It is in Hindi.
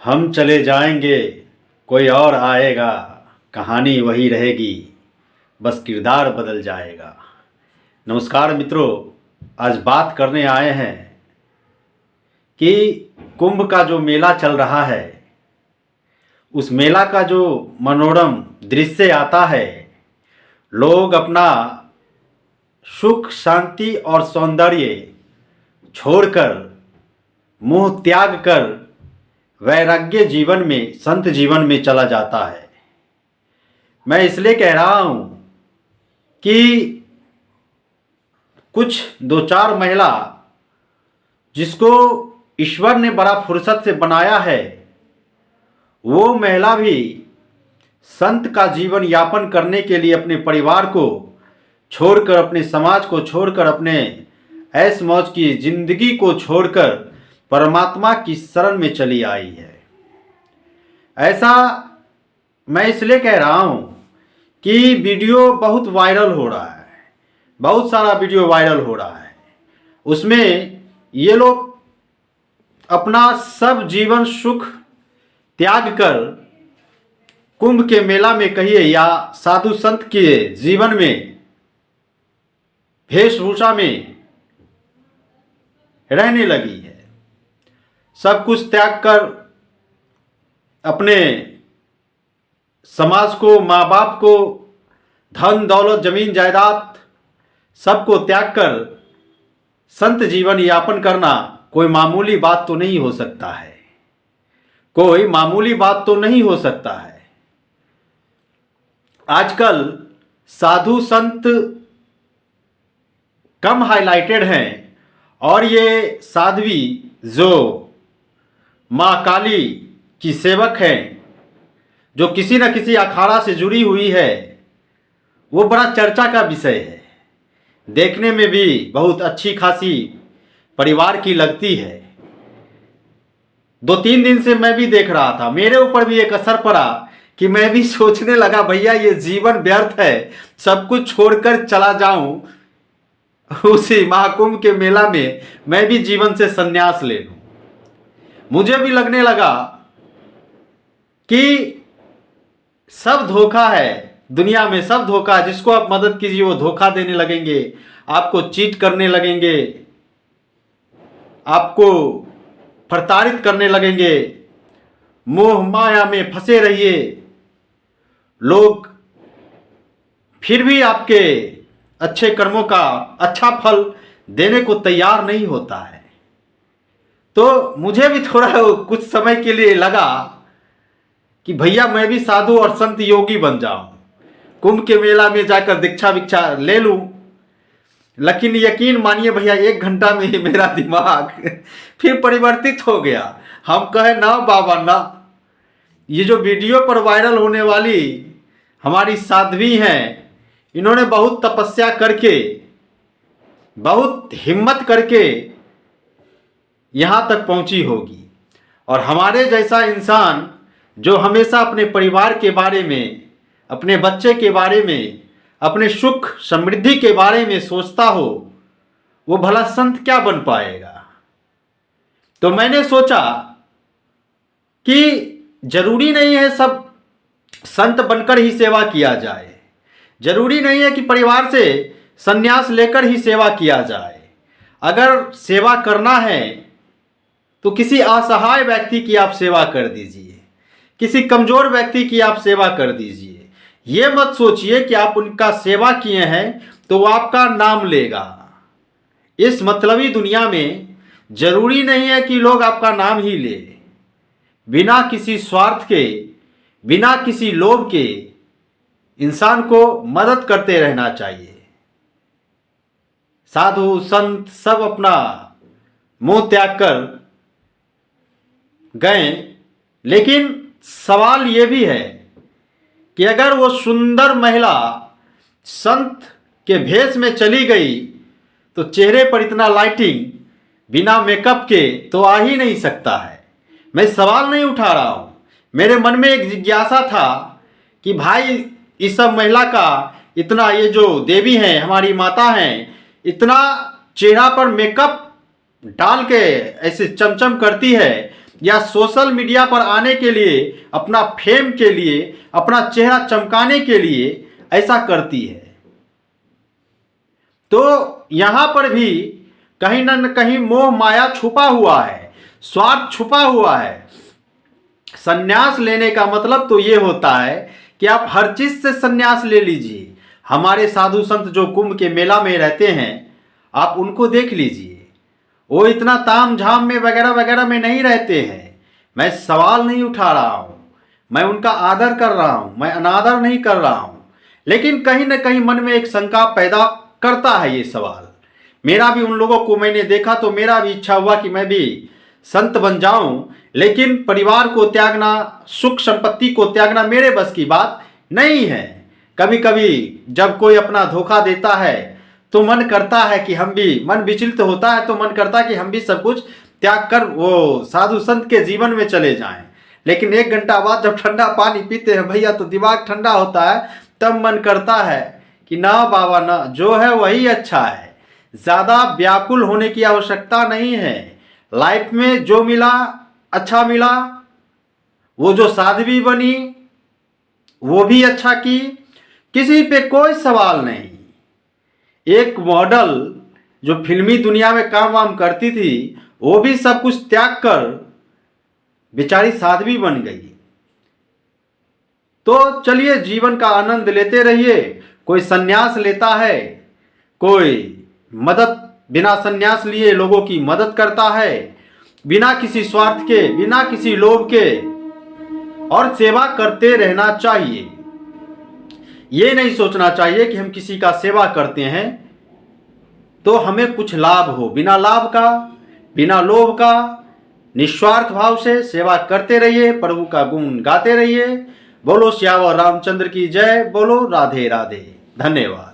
हम चले जाएंगे, कोई और आएगा, कहानी वही रहेगी, बस किरदार बदल जाएगा। नमस्कार मित्रों, आज बात करने आए हैं कि कुंभ का जो मेला चल रहा है, उस मेला का जो मनोरम दृश्य आता है, लोग अपना सुख शांति और सौंदर्य छोड़कर, मोह त्याग कर वैराग्य जीवन में, संत जीवन में चला जाता है। मैं इसलिए कह रहा हूँ कि कुछ दो चार महिला जिसको ईश्वर ने बड़ा फुर्सत से बनाया है, वो महिला भी संत का जीवन यापन करने के लिए अपने परिवार को छोड़कर, अपने समाज को छोड़कर, अपने ऐश मौज की जिंदगी को छोड़कर परमात्मा की शरण में चली आई है। ऐसा मैं इसलिए कह रहा हूँ कि वीडियो बहुत वायरल हो रहा है, बहुत सारा वीडियो वायरल हो रहा है। उसमें ये लोग अपना सब जीवन सुख त्याग कर कुंभ के मेला में कहिए या साधु संत के जीवन में, वेशभूषा में रहने लगी है। सब कुछ त्याग कर अपने समाज को, माँ बाप को, धन दौलत जमीन जायदाद सबको त्याग कर संत जीवन यापन करना कोई मामूली बात तो नहीं हो सकता है, कोई मामूली बात तो नहीं हो सकता है। आजकल साधु संत कम हाइलाइटेड हैं और ये साध्वी जो माँ काली की सेवक हैं, जो किसी न किसी अखाड़ा से जुड़ी हुई है, वो बड़ा चर्चा का विषय है। देखने में भी बहुत अच्छी खासी परिवार की लगती है। 2-3 दिन से मैं भी देख रहा था, मेरे ऊपर भी एक असर पड़ा कि मैं भी सोचने लगा, भैया ये जीवन व्यर्थ है, सब कुछ छोड़कर चला जाऊं उसी महाकुंभ के मेला में, मैं भी जीवन से संन्यास ले लूं। मुझे भी लगने लगा कि सब धोखा है दुनिया में, सब धोखा है। जिसको आप मदद कीजिए वो धोखा देने लगेंगे, आपको चीट करने लगेंगे, आपको प्रताड़ित करने लगेंगे। मोह माया में फंसे रहिए, लोग फिर भी आपके अच्छे कर्मों का अच्छा फल देने को तैयार नहीं होता है। तो मुझे भी थोड़ा कुछ समय के लिए लगा कि भैया मैं भी साधु और संत योगी बन जाऊं, कुंभ के मेला में जाकर दीक्षा विक्षा ले लूं। लेकिन यकीन मानिए भैया, 1 घंटा में ही मेरा दिमाग फिर परिवर्तित हो गया। हम कहे ना बाबा ना, ये जो वीडियो पर वायरल होने वाली हमारी साध्वी हैं, इन्होंने बहुत तपस्या करके, बहुत हिम्मत करके यहाँ तक पहुँची होगी। और हमारे जैसा इंसान जो हमेशा अपने परिवार के बारे में, अपने बच्चे के बारे में, अपने सुख समृद्धि के बारे में सोचता हो, वो भला संत क्या बन पाएगा। तो मैंने सोचा कि जरूरी नहीं है सब संत बनकर ही सेवा किया जाए, जरूरी नहीं है कि परिवार से संन्यास लेकर ही सेवा किया जाए। अगर सेवा करना है तो किसी असहाय व्यक्ति की आप सेवा कर दीजिए, किसी कमजोर व्यक्ति की आप सेवा कर दीजिए। ये मत सोचिए कि आप उनका सेवा किए हैं तो वो आपका नाम लेगा। इस मतलबी दुनिया में जरूरी नहीं है कि लोग आपका नाम ही ले। बिना किसी स्वार्थ के, बिना किसी लोभ के इंसान को मदद करते रहना चाहिए। साधु संत सब अपना मोह त्याग कर गए, लेकिन सवाल ये भी है कि अगर वो सुंदर महिला संत के भेष में चली गई तो चेहरे पर इतना लाइटिंग बिना मेकअप के तो आ ही नहीं सकता है। मैं सवाल नहीं उठा रहा हूँ, मेरे मन में एक जिज्ञासा था कि भाई इस सब महिला का इतना, ये जो देवी हैं, हमारी माता हैं, इतना चेहरा पर मेकअप डाल के ऐसे चमचम करती है, या सोशल मीडिया पर आने के लिए, अपना फेम के लिए, अपना चेहरा चमकाने के लिए ऐसा करती है। तो यहां पर भी कहीं न कहीं मोह माया छुपा हुआ है, स्वार्थ छुपा हुआ है। संन्यास लेने का मतलब तो ये होता है कि आप हर चीज से संन्यास ले लीजिए। हमारे साधु संत जो कुंभ के मेला में रहते हैं, आप उनको देख लीजिए, वो इतना ताम झाम में वगैरह वगैरह में नहीं रहते हैं। मैं सवाल नहीं उठा रहा हूं, मैं उनका आदर कर रहा हूं, मैं अनादर नहीं कर रहा हूं, लेकिन कहीं ना कहीं मन में एक शंका पैदा करता है ये सवाल। मेरा भी उन लोगों को मैंने देखा तो मेरा भी इच्छा हुआ कि मैं भी संत बन जाऊं, लेकिन परिवार को त्यागना, सुख संपत्ति को त्यागना मेरे बस की बात नहीं है। कभी कभी जब कोई अपना धोखा देता है तो मन करता है कि हम भी, मन विचलित होता है तो मन करता है कि हम भी सब कुछ त्याग कर वो साधु संत के जीवन में चले जाएं। लेकिन एक घंटा बाद जब ठंडा पानी पीते हैं भैया तो दिमाग ठंडा होता है, तब मन करता है कि ना बाबा ना, जो है वही अच्छा है। ज़्यादा व्याकुल होने की आवश्यकता नहीं है। लाइफ में जो मिला अच्छा मिला, वो जो साध्वी बनी वो भी अच्छा की, किसी पे कोई सवाल नहीं। एक मॉडल जो फिल्मी दुनिया में काम वाम करती थी वो भी सब कुछ त्याग कर बेचारी साध्वी बन गई। तो चलिए जीवन का आनंद लेते रहिए। कोई सन्यास लेता है, कोई मदद बिना सन्यास लिए लोगों की मदद करता है, बिना किसी स्वार्थ के, बिना किसी लोभ के, और सेवा करते रहना चाहिए। ये नहीं सोचना चाहिए कि हम किसी का सेवा करते हैं तो हमें कुछ लाभ हो। बिना लाभ का, बिना लोभ का, निस्वार्थ भाव से सेवा करते रहिए, प्रभु का गुण गाते रहिए। बोलो श्यावर रामचंद्र की जय, बोलो राधे राधे। धन्यवाद।